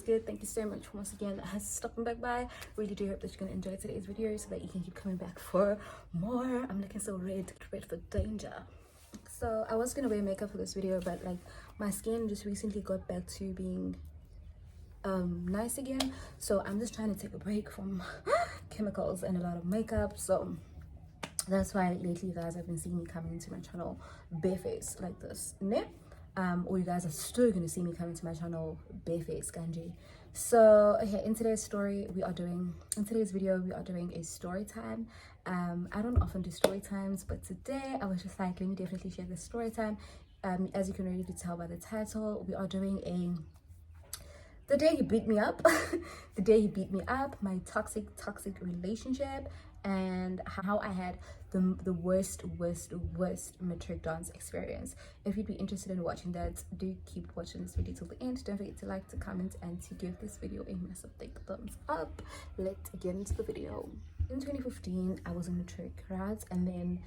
good? Thank you so much once again stopping back by. Really do hope that you're going to enjoy today's video so that you can keep coming back for more. I'm looking so red for danger. So I was going to wear makeup for this video, but like my skin just recently got back to being nice again, so I'm just trying to take a break from chemicals and a lot of makeup. So that's why lately you guys have been seeing me coming into my channel barefaced like this, ne? Or you guys are still gonna see me coming to my channel barefaced, kanji. So okay, in today's video we are doing a story time. I don't often do story times, but today I was just like, let me definitely share this story time. As you can already tell by the title, we are doing the day he beat me up the day he beat me up, my toxic relationship, and how I had the worst matric dance experience. If you'd be interested in watching that, do keep watching this video till the end. Don't forget to like, to comment, and to give this video a massive big thumbs up. Let's get into the video. In 2015 I was in matric, right? And then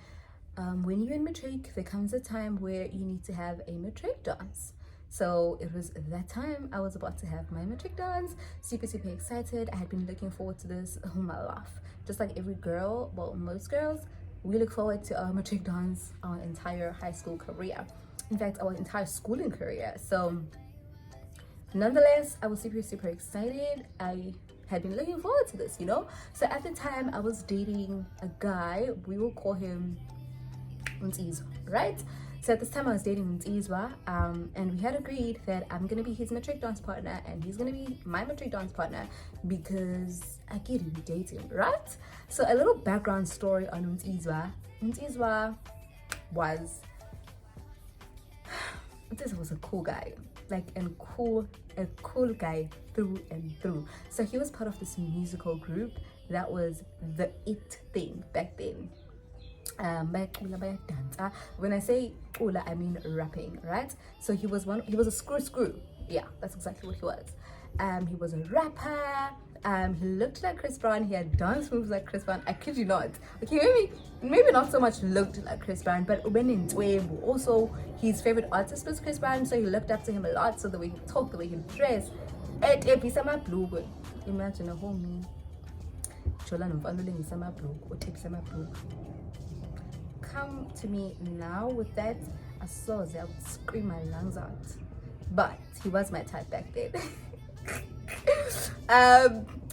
when you're in matric, there comes a time where you need to have a matric dance. So it was that time I was about to have my matric dance. Super excited. I had been looking forward to this all my life. Just like every girl, well, most girls, we look forward to our matric dance our entire high school career. In fact, our entire schooling career. So nonetheless, I was super excited. I had been looking forward to this, you know. So at the time I was dating a guy, we will call him Untiz, right? So at this time I was dating Ntizwa, and we had agreed that I'm gonna be his matric dance partner and he's gonna be my matric dance partner because I get to date him, right? So a little background story on Ntizwa. Ntizwa was a cool guy, like a cool guy through and through. So he was part of this musical group that was the it thing back then. When I say ula, I mean rapping, right? So he was a screw. Yeah, that's exactly what he was. He was a rapper. He looked like Chris Brown. He had dance moves like Chris Brown. I kid you not. Okay, maybe not so much looked like Chris Brown, but when in Twebo, also his favorite artist was Chris Brown, so he looked up to him a lot. So the way he talked, the way he dressed, imagine a homie. Come to me now with that, I would scream my lungs out. But he was my type back then.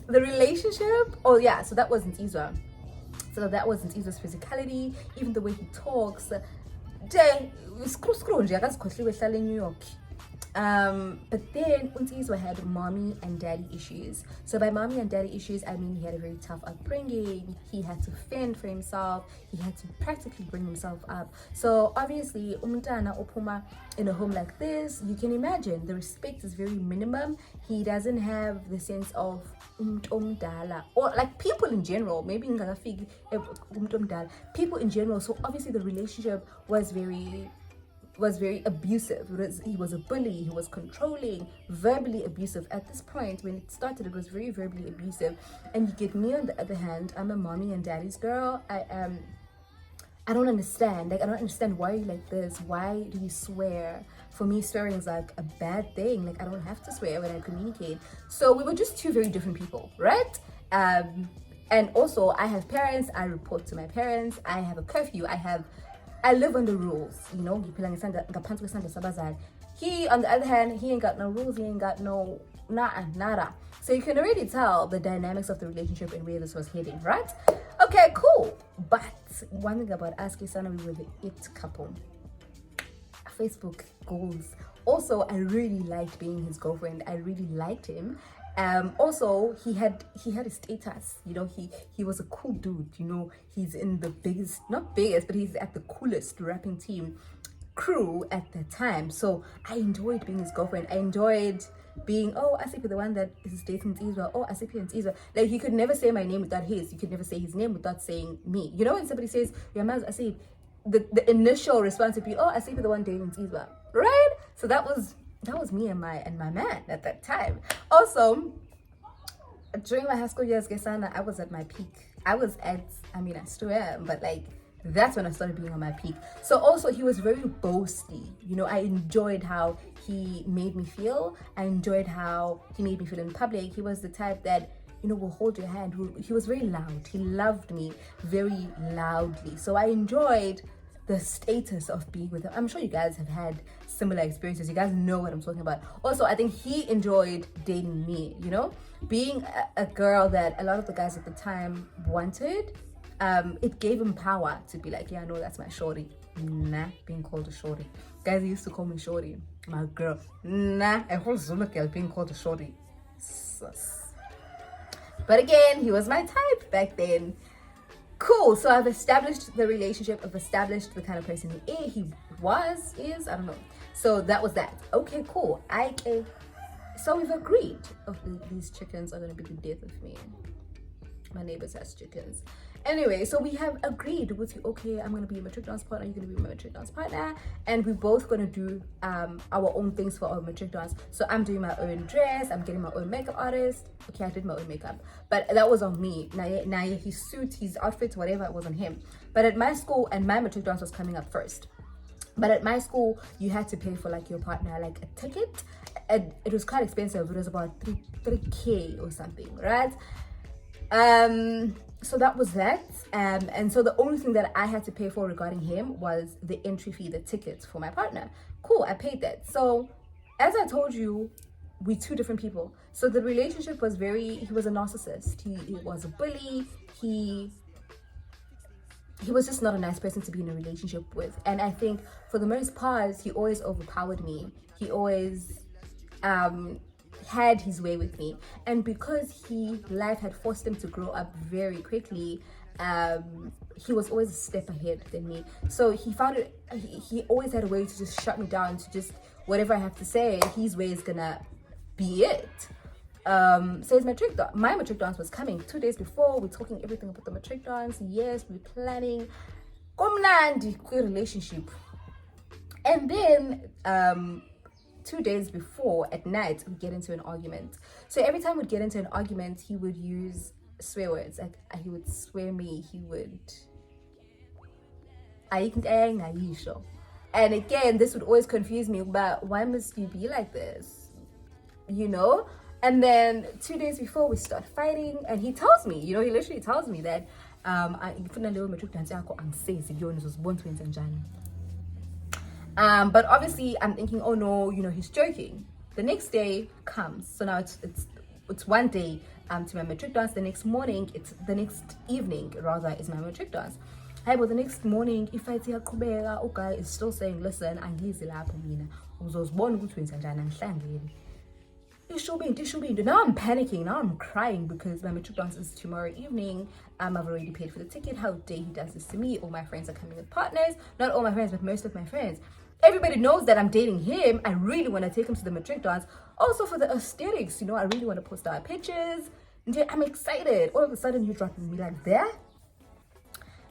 The relationship, oh yeah, so that wasn't Isra. So that wasn't Isra's physicality, even the way he talks. New York. But then Untizwa had mommy and daddy issues. So by mommy and daddy issues, I mean he had a very tough upbringing. He had to fend for himself. He had to practically bring himself up. So obviously, umntana opuma in a home like this, you can imagine the respect is very minimum. He doesn't have the sense of umdala, or like people in general. Maybe people in general. So obviously the relationship was very abusive. He was a bully, he was controlling, verbally abusive. At this point when it started, it was very verbally abusive. And you get me on the other hand, I'm a mommy and daddy's girl. I don't understand. Like, I don't understand why you're like this. Why do you swear? For me, swearing is like a bad thing. Like, I don't have to swear when I communicate. So we were just two very different people, right? And also I have parents, I report to my parents, I have a curfew, I live under rules, you know. He, on the other hand, he ain't got no rules, he ain't got no nada. So you can already tell the dynamics of the relationship and where this was heading, right? Okay, cool. But one thing about us, Kisana, we were the it couple. Facebook goals. Also, I really liked being his girlfriend. I really liked him. Also he had a status, you know. He was a cool dude, you know. He's in the not biggest, but he's at the coolest rapping team crew at that time. So I enjoyed being his girlfriend. I enjoyed being, oh, Asiphe, the one that is dating Ntizwa. Oh, Asiphe Ntuli. Like, he could never say my name without his. You could never say his name without saying me. You know, when somebody says your man's Asiphe, the initial response would be, oh, Asiphe, the one dating Ntizwa, right? So that was me and my man at that time. Also, during my high school years, Gesana, I was at my peak. I still am, but like That's when I started being on my peak. So also he was very boasty. I enjoyed how he made me feel. I enjoyed how he made me feel in public. He was the type that will hold your hand. He was very loud. He loved me very loudly. So I enjoyed the status of being with him. I'm sure you guys have had similar experiences. You guys know what I'm talking about. Also, I think he enjoyed dating me, being a girl that a lot of the guys at the time wanted. It gave him power to be like, yeah, no, that's my shorty. Nah, being called a shorty. Guys used to call me shorty, my girl. Nah, a whole Zulu girl being called a shorty. Sus. But again, he was my type back then. Cool. So I've established the relationship. I've established the kind of person he is. I don't know. So that was that. Okay, cool. So we've agreed. These chickens are going to be the death of me. My neighbors has chickens. Anyway, so we have agreed with you, okay, I'm going to be a matric dance partner, you're going to be my matric dance partner, and we're both going to do our own things for our matric dance. So I'm doing my own dress, I'm getting my own makeup artist. Okay, I did my own makeup, but that was on me. Now his suit, his outfit, whatever, it was on him. But at my school, and my matric dance was coming up first. But at my school, you had to pay for like your partner, like a ticket. And it was quite expensive. It was about 3K or something, right? So that was that. And so the only thing that I had to pay for regarding him was the entry fee, the tickets for my partner. Cool, I paid that. So as I told you, we're two different people. So the relationship was he was a narcissist. He was a bully. He was just not a nice person to be in a relationship with. And I think for the most part, he always overpowered me. He always had his way with me. And because life had forced him to grow up very quickly, he was always a step ahead than me. So he always had a way to just shut me down, to just whatever I have to say, his way is gonna be it. So my matric dance was coming 2 days before. We're talking everything about the matric dance. Yes, we're planning komnandi relationship. And then 2 days before, at night, we get into an argument. So every time we'd get into an argument, he would use swear words. Like he would swear me. He would and again, this would always confuse me, but why must you be like this? And then 2 days before we start fighting, and he tells me, he literally tells me that but obviously I'm thinking, oh no, he's joking. The next day comes, so now it's one day to my matric dance. The next morning, the next evening rather, is my matric dance. Hey, but the next morning, if I see a Kubera, okay, is still saying, listen, angizi lapho mina uzozibona ukuthi wenzenjani angihlangene. Now I'm panicking. Now I'm crying because my matric dance is tomorrow evening. I've already paid for the ticket. How dare he does this to me? All my friends are coming with partners. Not all my friends, but most of my friends. Everybody knows that I'm dating him. I really want to take him to the matric dance. Also for the aesthetics, I really want to post our pictures. I'm excited. All of a sudden, you're dropping me like that.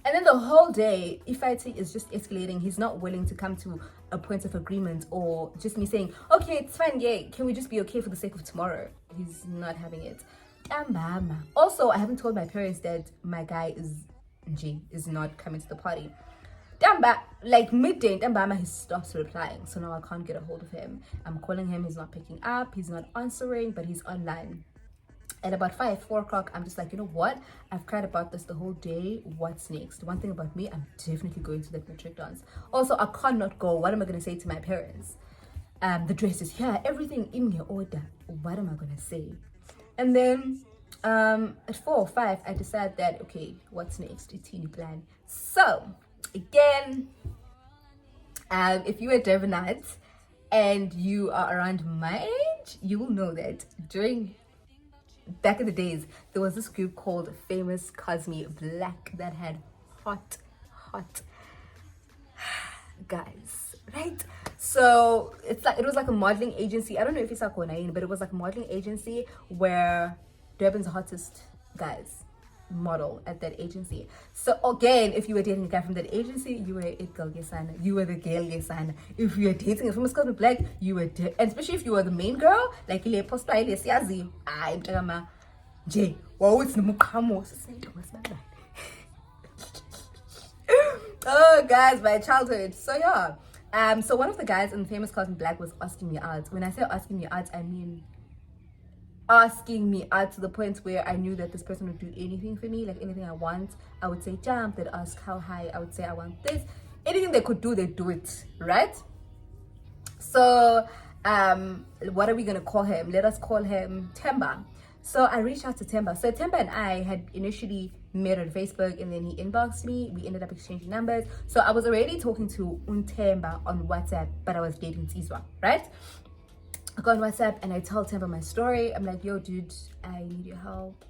And then the whole day, Ifaiti is just escalating. He's not willing to come to a point of agreement, or just me saying, okay, it's fine, yeah, can we just be okay for the sake of tomorrow? He's not having it. Also, I haven't told my parents that my guy is not coming to the party. Like midday, he stops replying. So now I can't get a hold of him. I'm calling him, he's not picking up, he's not answering, but he's online. At about 4 o'clock, I'm just like, you know what? I've cried about this the whole day. What's next? One thing about me, I'm definitely going to that matric dance. Also, I can't not go. What am I going to say to my parents? The dress is here. Everything in your order. What am I going to say? And then at 4 or 5, I decide that, okay, what's next? It's teeny plan. So, again, if you are Devonite and you are around my age, you will know that back in the days, there was this group called Famous Cosme Black that had hot guys, right? So it was like a modeling agency. I don't know if it's like Konain, but it was like a modeling agency where Durban's hottest guys model at that agency. So again, if you were dating a guy from that agency, you were it girl Gesana. You were the girl Gesana. If you were dating a famous Cosme Black, you were and especially if you were the main girl, like ile post by ile siyazi. I'm talking J. Wow, it's no mukamo. Oh, guys, my childhood. So yeah. So one of the guys in the famous class in black was asking me out. When I say asking me out, I mean asking me out to the point where I knew that this person would do anything for me, like anything I want. I would say jump, they'd ask how high, I would say I want this. Anything they could do, they do it, right? So what are we gonna call him? Let us call him Temba. So I reached out to Temba. So Temba and I had initially met on Facebook, and then he inboxed me. We ended up exchanging numbers. So I was already talking to Temba on WhatsApp, but I was dating Tizwa, right? I go on WhatsApp and I tell Temba my story. I'm like, yo, dude, I need your help.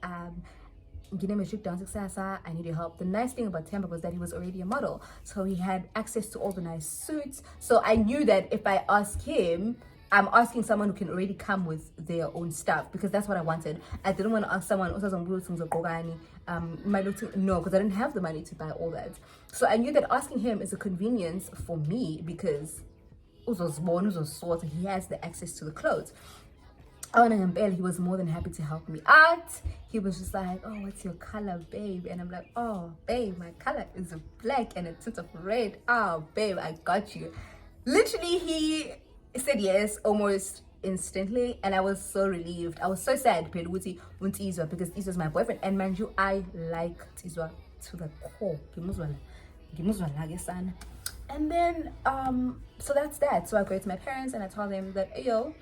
Matric dance kusasa, I need your help. The nice thing about Temba was that he was already a model, so he had access to all the nice suits. So I knew that if I ask him, I'm asking someone who can already come with their own stuff, because that's what I wanted. I didn't want to ask someone no, because I didn't have the money to buy all that. So I knew that asking him is a convenience for me, because he has the access to the clothes. He was more than happy to help me out. He was just like, oh, what's your color, babe? And I'm like, oh, babe, my color is black and a tint of red. Oh, babe, I got you. Literally, he said yes almost instantly, and I was so relieved. I was so sad because Izwa's my boyfriend, and mind you, I like Izwa to the core. And then so that's that. So I go to my parents and I tell them that, hey, yo,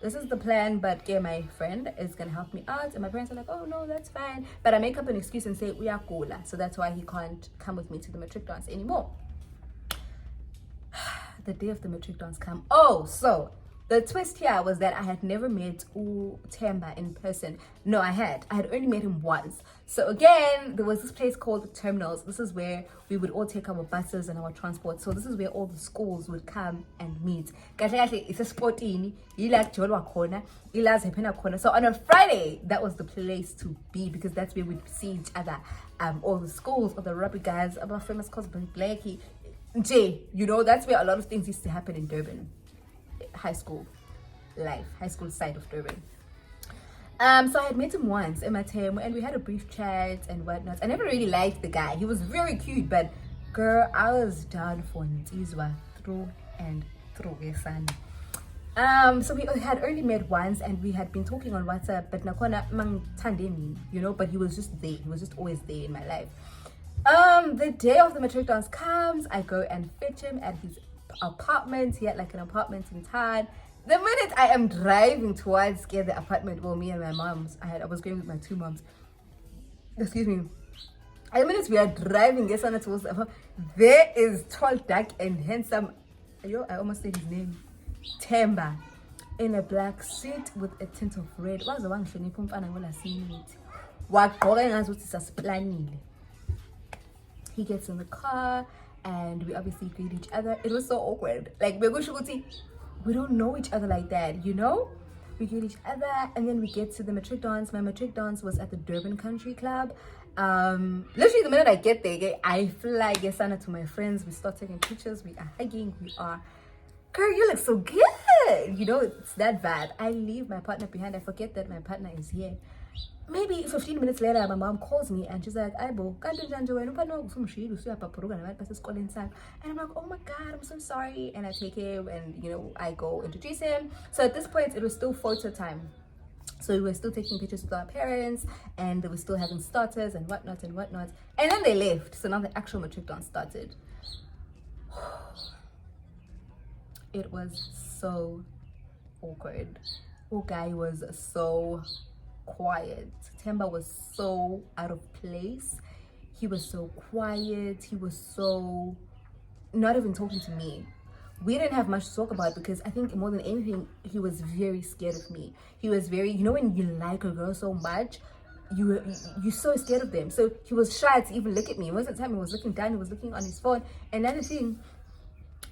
this is the plan, but yeah, my friend is gonna help me out. And my parents are like, oh no, that's fine. But I make up an excuse and say uyakola, so that's why he can't come with me to the matric dance anymore. The day of the matric dance come. Oh, so the twist here was that I had never met Temba in person. No, I had only met him once. So again, there was this place called Terminals. This is where we would all take our buses and our transport. So this is where all the schools would come and meet. It's a sportini. So on a Friday, that was the place to be, because that's where we'd see each other. All the schools, all the rugby guys, our famous cosplay Blakey. Jay, you know, that's where a lot of things used to happen in Durban. High school side of Durban. So I had met him once in my time, and we had a brief chat and whatnot. I never really liked the guy. He was very cute, but girl, I was down for Ntizwa through and through, son. So we had only met once, and we had been talking on WhatsApp, but nakona mang tandemi, you know, but he was just there. He was just always there in my life. The day of the matric dance comes, I go and fetch him at his apartment. He had like an apartment in town. The minute I am driving towards the apartment, well, me and my moms, I was going with my two moms. Excuse me. The minute we are driving, towards the apartment, there is tall, dark, and handsome. I almost said his name. Temba, in a black suit with a tint of red. What's the one he gets in the car, and we obviously greet each other. It was so awkward. Like, we don't know each other like that, you know? We greet each other, and then we get to the matric dance. My matric dance was at the Durban Country Club. Literally, the minute I get there, I fly to my friends. We start taking pictures. We are hugging. We are, girl, you look so good. You know, it's that vibe. I leave my partner behind. I forget that my partner is here. Maybe 15 minutes later, my mom calls me and she's like, Aibo, and I'm like, oh my god, I'm so sorry. And I take him, and you know, I go introduce him. So at this point, it was still photo time. So we were still taking pictures with our parents, and they were still having starters and whatnot and whatnot. And then they left. So now the actual matric dance started. It was so awkward. Guy was so quiet. Temba was so out of place. He was so quiet. He was so not even talking to me. We didn't have much to talk about, because I think more than anything, he was very scared of me. He was very, you know, when you like a girl so much, you're so scared of them. So he was shy to even look at me. Most of the time he was looking down, he was looking on his phone. And another thing,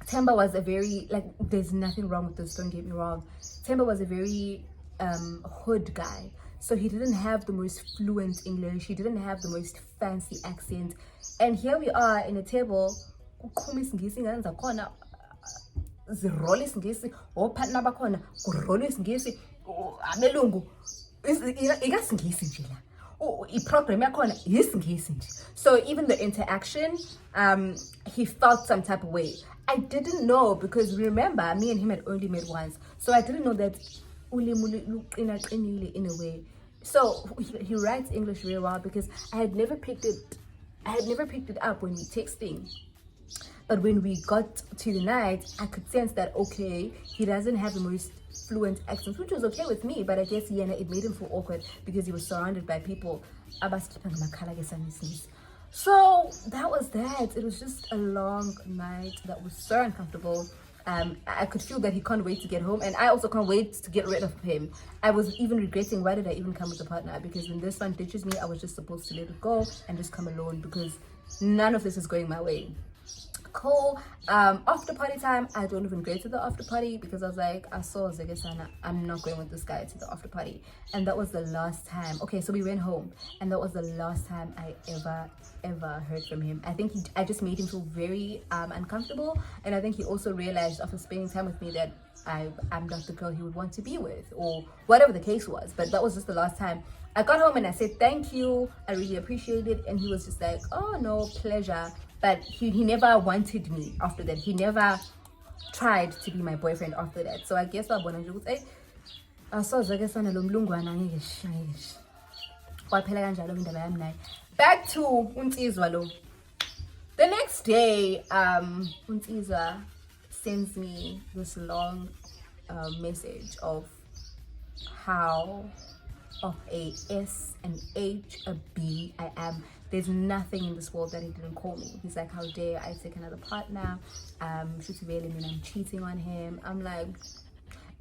Temba was a very, like, there's nothing wrong with this, don't get me wrong. Temba was a very hood guy. So he didn't have the most fluent English. He didn't have the most fancy accent. And here we are in a table. Zirole isingisi, ophantna bakhona kurole isingisi, abelungu ikasingisi nje la. i-program yakhona yisingisi nje. So even the interaction, he felt some type of way. I didn't know, because remember, me and him had only met once, so I didn't know that in a way. So he writes English very well, because I had never picked it up when we texting. But when we got to the night, I could sense that, okay, he doesn't have the most fluent accent, which was okay with me, but I guess it made him feel awkward because he was surrounded by people. So that was that. It was just a long night that was so uncomfortable. I could feel that he can't wait to get home, and I also can't wait to get rid of him. I was even regretting, why did I even come with a partner? Because when this one ditches me, I was just supposed to let it go and just come alone, because none of this is going my way. Cool. After party time, I don't even go to the after party, because I was like, I saw Zegesana, I'm not going with this guy to the after party. And that was the last time. Okay, so we went home, and that was the last time I ever heard from him. I think I just made him feel very uncomfortable, and I think he also realized after spending time with me that I'm not the girl he would want to be with, or whatever the case was. But that was just the last time. I got home and I said thank you, I really appreciate it, and he was just like, oh no, pleasure. But he never wanted me after that. He never tried to be my boyfriend after that. So I guess I wanted to say, back to Untizwa lo. The next day, Untizwa sends me this long message of how of a S, an H, a B I am. There's nothing in this world that he didn't call me. He's like, how dare I take another partner? Should really mean I'm cheating on him? I'm like,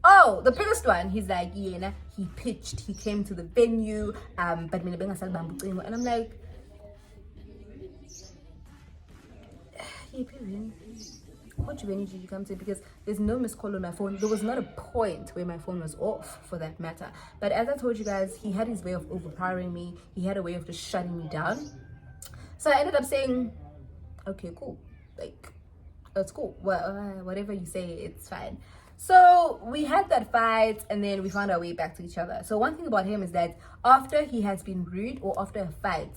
oh, the biggest one. He's like, yeah, he pitched, he came to the venue, but and I'm like, what venue did you come to? Because there's no missed call on my phone. There was not a point where my phone was off, for that matter. But as I told you guys, he had his way of overpowering me. He had a way of just shutting me down. So I ended up saying, okay, cool, like, it's cool, well, whatever you say, it's fine. So we had that fight, and then we found our way back to each other. So one thing about him is that after he has been rude, or after a fight,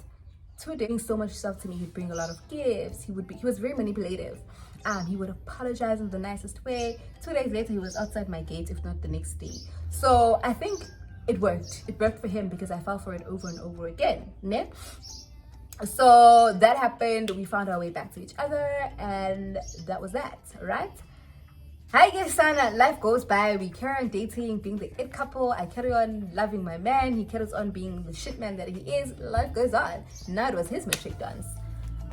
doing so much stuff to me, he'd bring a lot of gifts. He was very manipulative. He would apologize in the nicest way. 2 days later, he was outside my gate, if not the next day. So I think it worked. It worked for him, because I fell for it over and over again. Ne? So that happened. We found our way back to each other, and that was that, right? Hi guys, Sana. Life goes by. We carry on dating, being the it couple. I carry on loving my man. He carries on being the shit man that he is. Life goes on. Now it was his matric dance.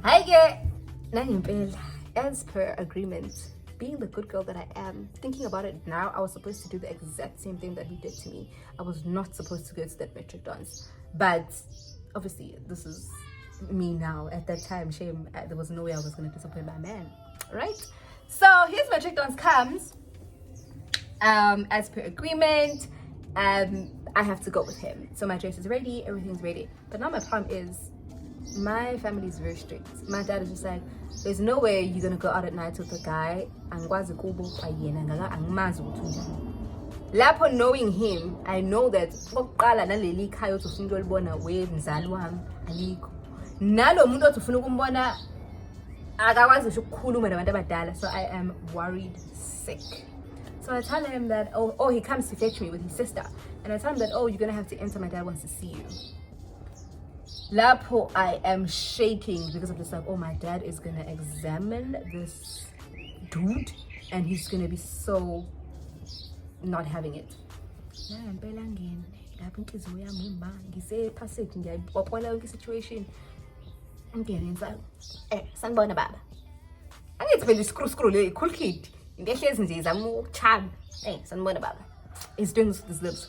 Hi guys. As per agreement, being the good girl that I am, thinking about it now, I was supposed to do the exact same thing that he did to me. I was not supposed to go to that matric dance. But obviously, this is me now. At that time, shame, there was no way I was going to disappoint my man, right? So his matric dance comes, as per agreement, I have to go with him. So my dress is ready, everything's ready. But now my problem is, my family is very strict. My dad is just like, there's no way you're gonna go out at night with a guy. Lapo, knowing him, I know that so I am worried sick. So I tell him that, oh, he comes to fetch me with his sister, and I tell him that, oh, you're gonna have to enter, my dad wants to see you. Lapo, I am shaking, because I'm just like, oh, my dad is gonna examine this dude, and he's gonna be so not having it. Situation. I'm getting inside. Sanibona baba. Angithi phela screw le cool kid. Into ehlezi nje izama ukuchana. Sanibona baba. He's doing this lips.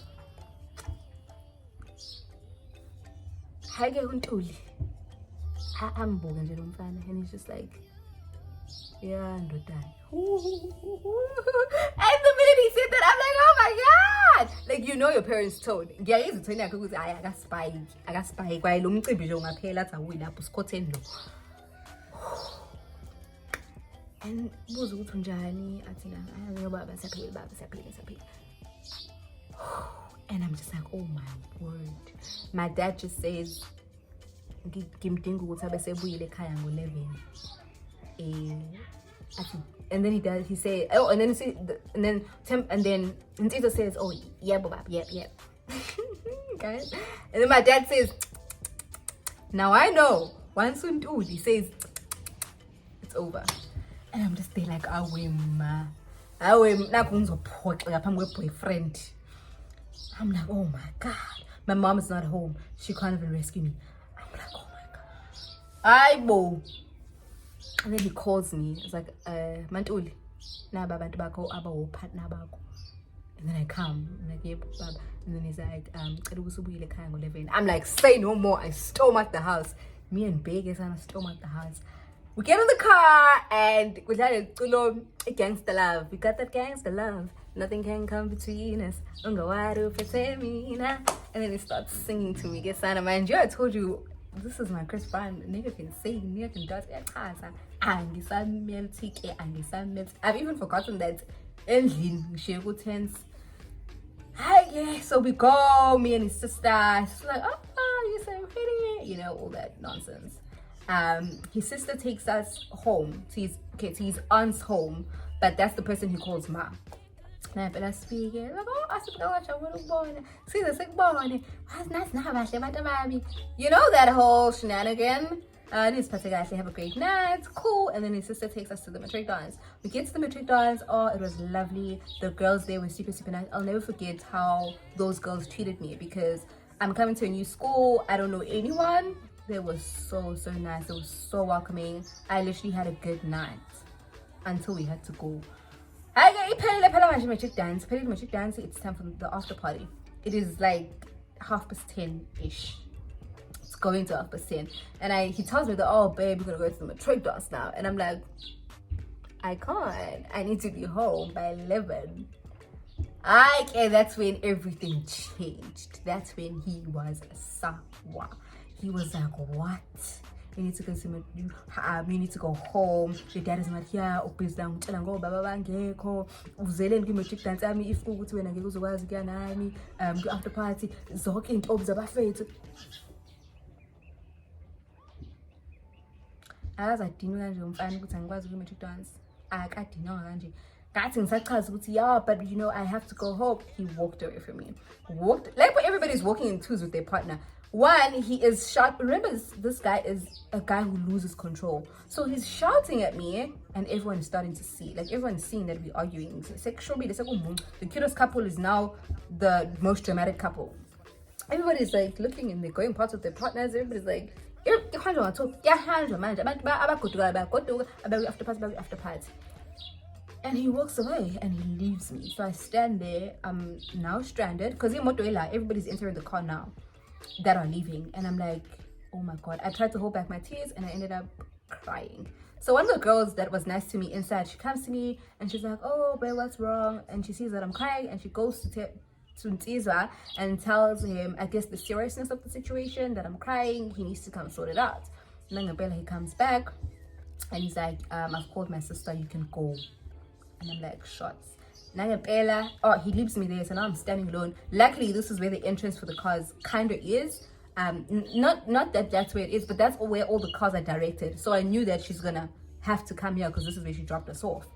Hi ke Ntuli. Ambuka nje lo mfana, and he's just like, yeah, ndodana. And the minute he said that, I'm like, oh my god! Like, you know your parents' tone. Ngiyayizwa uthweni yakhe ukuthi hayi akaspike kwaye lo mcimbi nje ungaphela athi awuyi lapho sikhotheni lo. And buza ukuthi unjani, athi na, baba siyaphila. And I'm just like, oh my word. My dad just says, and then he says, oh, and then Ntito says, oh yeah, Bob, yep. Guys, and then my dad says, now I know once Ntuli says it's over. And I'm just there like, awim boyfriend. I'm like, oh my god, my mom is not home, she can't even rescue me. I'm like, oh my god, and then he calls me. It's like, Mantuli, na baba tobacco aba partner bako. And then I come, I'm like, yep, baba. And then he's like, I'm like, say no more. I storm at the house. Me and Big is on storm at the house. We get in the car and we like, gangster love. We got that gangster love. Nothing can come between us. And then he starts singing to me. Get sign of mind. I told you, this is my Chris Brown. Nigga can sing, nigga can dance. I've even forgotten that ending. She go tense. Hi, yeah. So we go, me and his sister. She's like, oh, you say pretty, you know, all that nonsense. His sister takes us home to his aunt's home, but that's the person he calls ma. But I speak like, oh, Asiphe Ntuli, you know that whole shenanigan. This particular have a great night, cool. And then his sister takes us to the matric dance. We get to the matric dance. Oh, it was lovely. The girls there were super nice. I'll never forget how those girls treated me, because I'm coming to a new school. I don't know anyone. They were so nice. They were so welcoming. I literally had a good night until we had to go. Matric dance. It's time for the after party. It is like 10:30ish. It's going to 10:30, and he tells me that, oh babe, we're gonna go to the matric dance now, and I'm like, I can't. I need to be home by 11. That's when everything changed. That's when he was sawa. He was like, what? You need to go to you need to go home. Your dad is not here. Matric dance if after party as I didn't matric dance. But you know, I have to go home. He walked away from me. Walked like everybody's walking in twos with their partner. One, he is shout. Remember, this guy is a guy who loses control. So he's shouting at me, and everyone is starting to see. Like, everyone's seeing that we're arguing. The cutest couple is now the most dramatic couple. Everybody's like looking, and they're going parts with their partners. Everybody's like, after party. And he walks away and he leaves me. So I stand there. I'm now stranded because everybody's entering the car now that are leaving, and I'm like, oh my god. I tried to hold back my tears and I ended up crying. So one of the girls that was nice to me inside, she comes to me and she's like, oh babe, what's wrong? And she sees that I'm crying, and she goes to Ntizwa and tells him, I guess, the seriousness of the situation, that I'm crying, he needs to come sort it out. And then he comes back and he's like, I've called my sister, you can go. And I'm like, shots. Oh, he leaves me there, so now I'm standing alone. Luckily, this is where the entrance for the cars kind of is. Not that that's where it is, but that's where all the cars are directed. So I knew that she's gonna have to come here because this is where she dropped us off.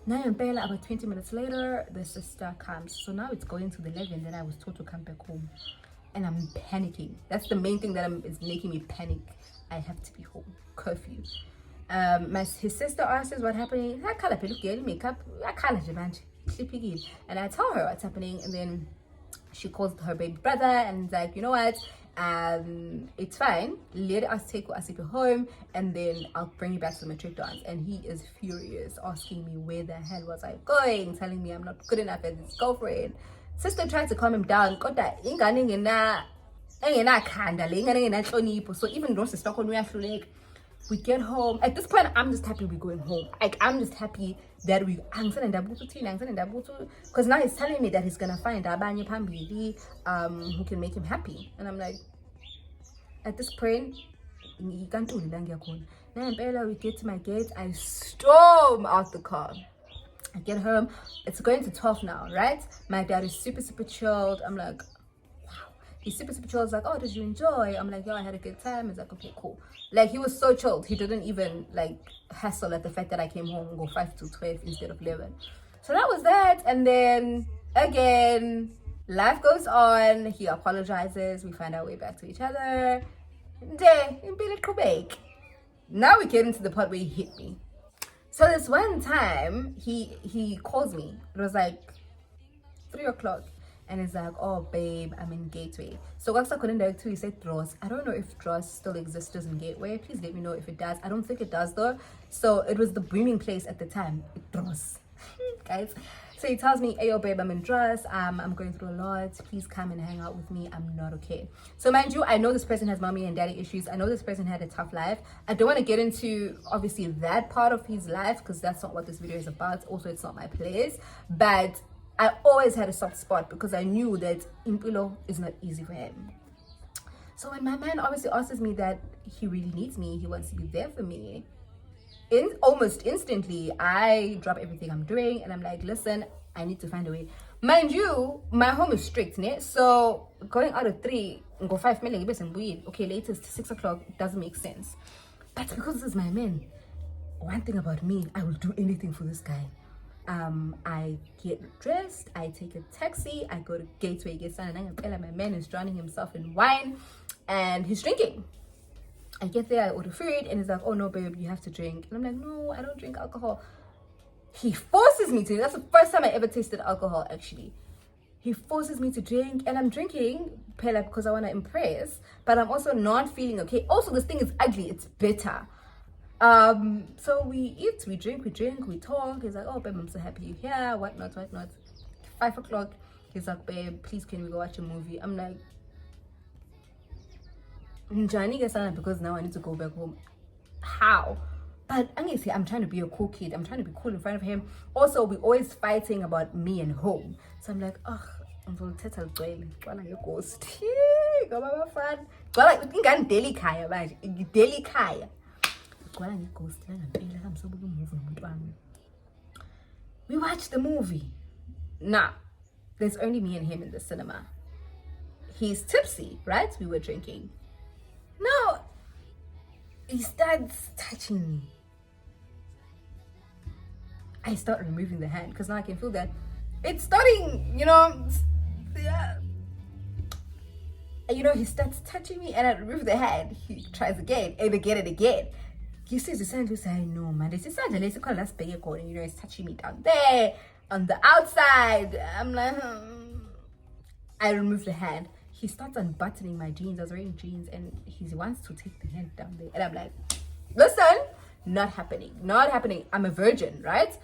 Now about 20 minutes later, the sister comes. So now it's going to the 11 that I was told to come back home, and I'm panicking. That's the main thing that is making me panic. I have to be home. Curfew. His sister asks what happening. And I tell her what's happening, and then she calls her baby brother and is like, you know what, it's fine, let us take Asiphe home and then I'll bring you back to the matric dance. And he is furious, asking me where the hell was I going, telling me I'm not good enough as his girlfriend. Sister tried to calm him down. So even though sister, we get home. At this point, I'm just happy we're going home. Like, I'm just happy that because now he's telling me that he's gonna find abanye phambili who can make him happy. And I'm like, at this point, we get to my gate. I storm out the car. I get home, it's going to 12 now, right? My dad is super, super chilled. I'm like, wow. He's super, super chilled. He's like, oh, did you enjoy? I'm like, yo, I had a good time. He's like, okay, cool. Like, he was so chilled. He didn't even, like, hassle at the fact that I came home and go 5 to 12 instead of 11. So that was that. And then, again, life goes on. He apologizes. We find our way back to each other. Now we get into the part where he hit me. So this one time, he calls me. It was like 3 o'clock. And he's like, oh, babe, I'm in Gateway. So once I couldn't direct to, he said Dross. I don't know if Dross still exists in Gateway. Please let me know if it does. I don't think it does, though. So it was the booming place at the time. Dross. Guys. So he tells me, hey, yo, babe, I'm in Dross. I'm going through a lot. Please come and hang out with me. I'm not okay. So mind you, I know this person has mommy and daddy issues. I know this person had a tough life. I don't want to get into, obviously, that part of his life because that's not what this video is about. Also, it's not my place. But I always had a soft spot because I knew that impilo is not easy for him. So when my man obviously asks me that he really needs me, he wants to be there for me, almost instantly, I drop everything I'm doing and I'm like, listen, I need to find a way. Mind you, my home is strict, né? So going out at 3, go 5 minutes, okay, latest 6 o'clock doesn't make sense. But because this is my man, one thing about me, I will do anything for this guy. I get dressed, I take a taxi, I go to Gateway, get sun, and my man is drowning himself in wine and he's drinking. I get there, I order food, and he's like, oh no, babe, you have to drink. And I'm like, no, I don't drink alcohol. He forces me to. That's the first time I ever tasted alcohol, actually. He forces me to drink, and I'm drinking Pela because I want to impress, but I'm also not feeling okay. Also, this thing is ugly, it's bitter. So we eat, we drink, we talk. He's like, oh babe, I'm so happy you're here, whatnot. 5 o'clock, he's like, babe, please can we go watch a movie? I'm like, because now I need to go back home. How? But I'm trying to be a cool kid. I'm trying to be cool in front of him. Also, we're always fighting about me and home. So I'm like, ugh, I'm going to tell you, ghost. Go my friend. Well, I think I'm daily kaya, man. Daily kaya. We watched the movie. Now, there's only me and him in the cinema. He's tipsy, right? We were drinking. No, he starts touching me. I start removing the hand because now I can feel that it's starting, yeah. He starts touching me and I remove the hand. He tries again and again and again. He says, no, man, this is he's touching me down there on the outside. I'm like, I remove the hand. He starts unbuttoning my jeans. I was wearing jeans and he wants to take the hand down there. And I'm like, listen, not happening. I'm a virgin, right?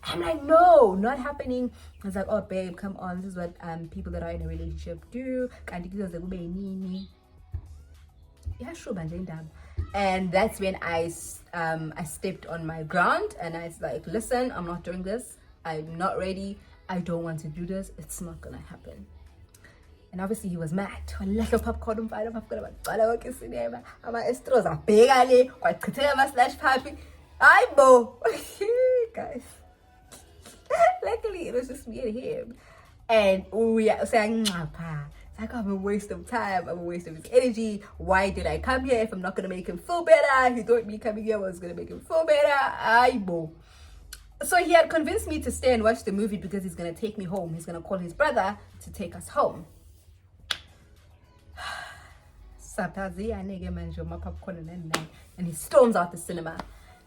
I'm like, no, not happening. I was like, oh, babe, come on. This is what people that are in a relationship do. Yeah, sure, and that's when I stepped on my ground and I was like, listen, I'm not doing this. I'm not ready. I don't want to do this. It's not going to happen. And obviously he was mad. Like a popcorn fight, popcorn. I'm guys. Luckily it was just me and him. And we are saying, it's like, I'm a waste of time. I'm a waste of his energy. Why did I come here if I'm not going to make him feel better? He thought me coming here was going to make him feel better. So he had convinced me to stay and watch the movie because he's going to take me home. He's going to call his brother to take us home. And he storms out the cinema.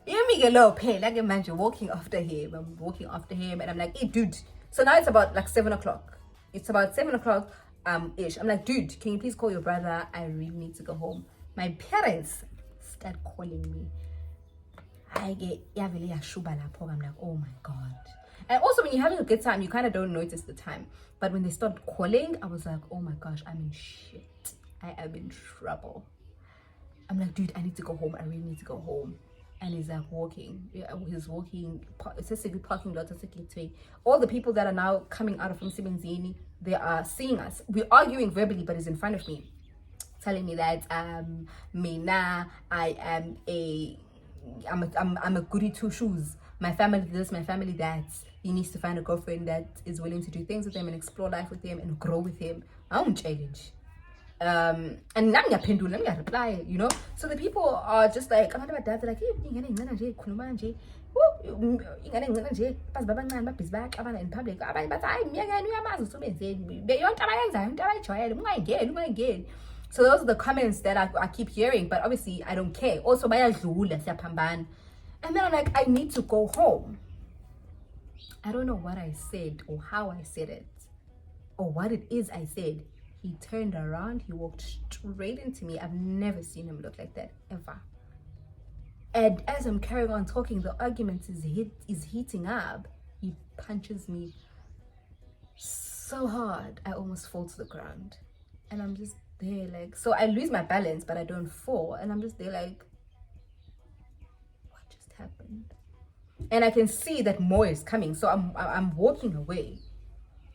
You make a little pain, like imagine walking after him. I'm walking after him and I'm like, hey dude. So now it's about like 7 o'clock. It's about 7 o'clock ish. I'm like, dude, can you please call your brother? I really need to go home. My parents start calling me. I'm like, oh my god. And also when you're having a good time, you kind of don't notice the time. But when they start calling, I was like, oh my gosh, I'm in shit. I am in trouble. I'm like, dude, I need to go home. I really need to go home. And he's like walking. Yeah, he's walking. It's just a good parking lot. It's a gateway. All the people that are now coming out of Msebenzini, they are seeing us. We're arguing verbally, but he's in front of me, telling me that I'm a goody two shoes. my family this, my family that. He needs to find a girlfriend that is willing to do things with him and explore life with him and grow with him. I won't challenge. And let me reply, you know. So the people are just like, I'm not that, like, in public. So those are the comments that I keep hearing, but obviously I don't care. Also, and then I'm like, I need to go home. I don't know what I said or how I said it or what it is I said. He turned around, he walked straight into me. I've never seen him look like that, ever. And as I'm carrying on talking, the argument is heating up. He punches me so hard, I almost fall to the ground. And I'm just there like, so I lose my balance, but I don't fall. And I'm just there like, what just happened? And I can see that more is coming. So I'm walking away.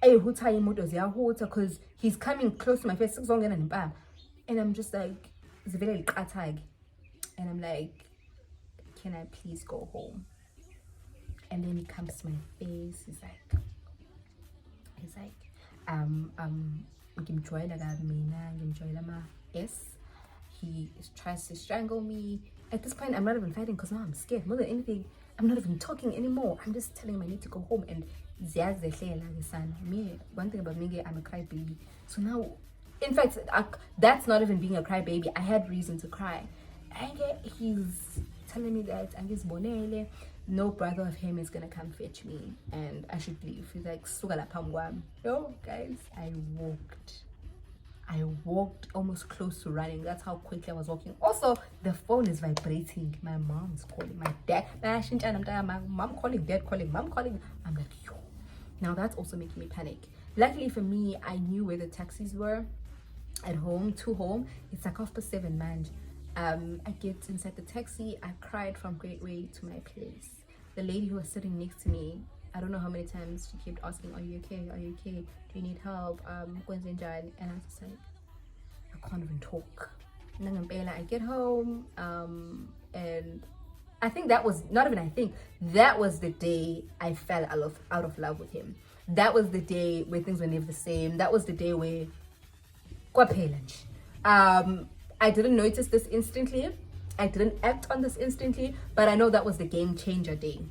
Because he's coming close to my face. And I'm just like, and I'm like, can I please go home? And then he comes to my face. He's like, yes. He tries to strangle me. At this point, I'm not even fighting because now I'm scared. More than anything, I'm not even talking anymore. I'm just telling him I need to go home. And me, one thing about me, I'm a crybaby. So now, in fact, that's not even being a crybaby. I had reason to cry. And he's telling me that no brother of him is gonna come fetch me and I should leave. He's like, no, guys, I walked almost close to running. That's how quickly I was walking. Also, the phone is vibrating. My mom's calling, my dad, my mom calling, dad calling, mom calling. I'm like, yo. Now that's also making me panic. Luckily for me, I knew where the taxis were at home, to home. It's like 7:30, man. I get inside the taxi. I cried from Gateway to my place. The lady who was sitting next to me, I don't know how many times she kept asking, are you okay? Are you okay? Do you need help? And I was just like, I can't even talk. I get home, and I think that was not even, that was the day I fell out of love with him. That was the day where things were never the same. That was the day where I didn't notice this instantly. I didn't act on this instantly, but I know that was the game changer day.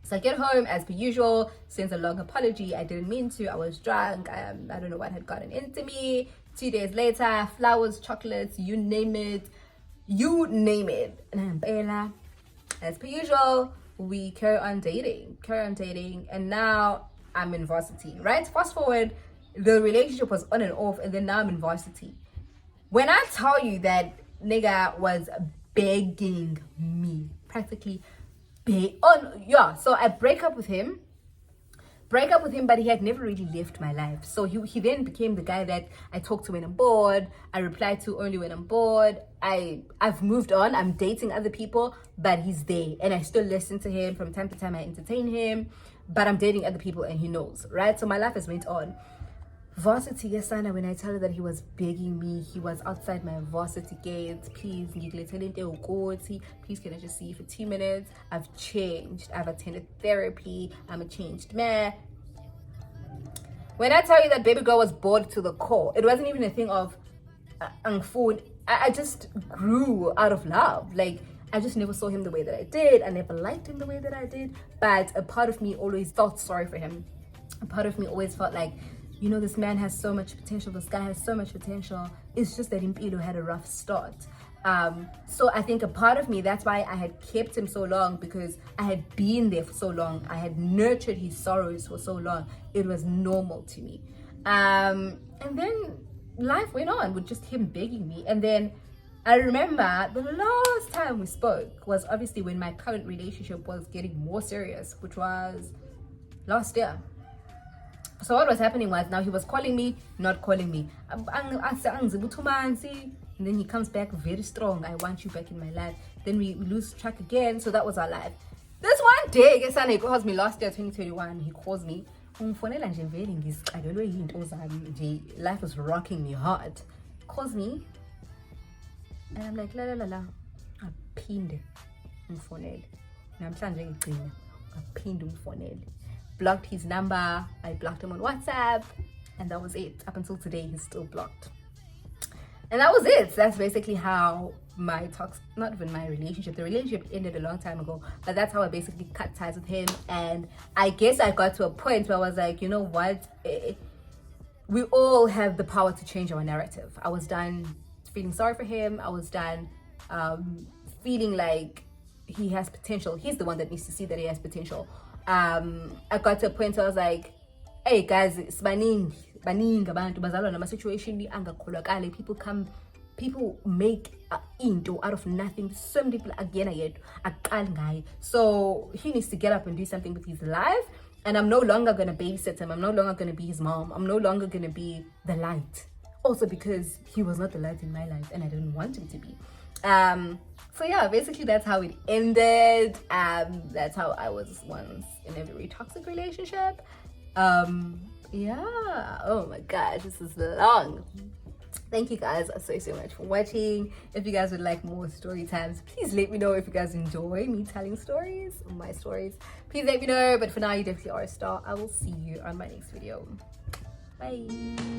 So I get home as per usual, sends a long apology. I didn't mean to. I was drunk. I don't know what had gotten into me. 2 days later, flowers, chocolates, you name it. And as per usual, we carry on dating. And now I'm in varsity, right? Fast forward, the relationship was on and off, and then now I'm in varsity. When I tell you that nigga was begging me, practically so I break up with him, but he had never really left my life. So he then became the guy that I talk to when I'm bored, I reply to only when I'm bored. I've moved on, I'm dating other people, but he's there, and I still listen to him from time to time. I entertain him, but I'm dating other people and he knows, right? So my life has went on. Varsity, yes, Anna, when I tell her that he was begging me, he was outside my varsity gates. Please, please, can I just see you for 2 minutes? I've changed. I've attended therapy. I'm a changed man. When I tell you that baby girl was bored to the core, it wasn't even a thing of food. I just grew out of love. Like, I just never saw him the way that I did. I never liked him the way that I did. But a part of me always felt sorry for him. A part of me always felt like, you know, this man has so much potential. This guy has so much potential. It's just that Impilo had a rough start. So I think a part of me, that's why I had kept him so long, because I had been there for so long. I had nurtured his sorrows for so long. It was normal to me. And then life went on with just him begging me. And then I remember the last time we spoke was obviously when my current relationship was getting more serious, which was last year. So what was happening was, now he was calling me, not calling me. And then he comes back very strong. I want you back in my life. Then we lose track again. So that was our life. This one day, he calls me last year, 2021. He calls me. Life was rocking me hard. Calls me. And I'm like, la. I pinned him. blocked his number. I blocked him on WhatsApp, and that was it. Up until today, he's still blocked. And that was it. That's basically how my not even my relationship, the relationship ended a long time ago, but that's how I basically cut ties with him. And I guess I got to a point where I was like, you know what, we all have the power to change our narrative. I was done feeling sorry for him. I was done feeling like he has potential. He's the one that needs to see that he has potential. I got to a point where I was like, hey guys, it's baningi abantu bazalwa nama situation angakholakale. People make into out of nothing. So many people again yet. So he needs to get up and do something with his life. And I'm no longer gonna babysit him. I'm no longer gonna be his mom. I'm no longer gonna be the light. Also because he was not the light in my life, and I didn't want him to be. So yeah, basically that's how it ended. That's how I was once in a very toxic relationship. Yeah, oh my gosh, this is long. Thank you guys so much for watching. If you guys would like more story times, please let me know. If you guys enjoy me telling stories, my stories, please let me know. But for now, you definitely are a star. I will see you on my next video. Bye.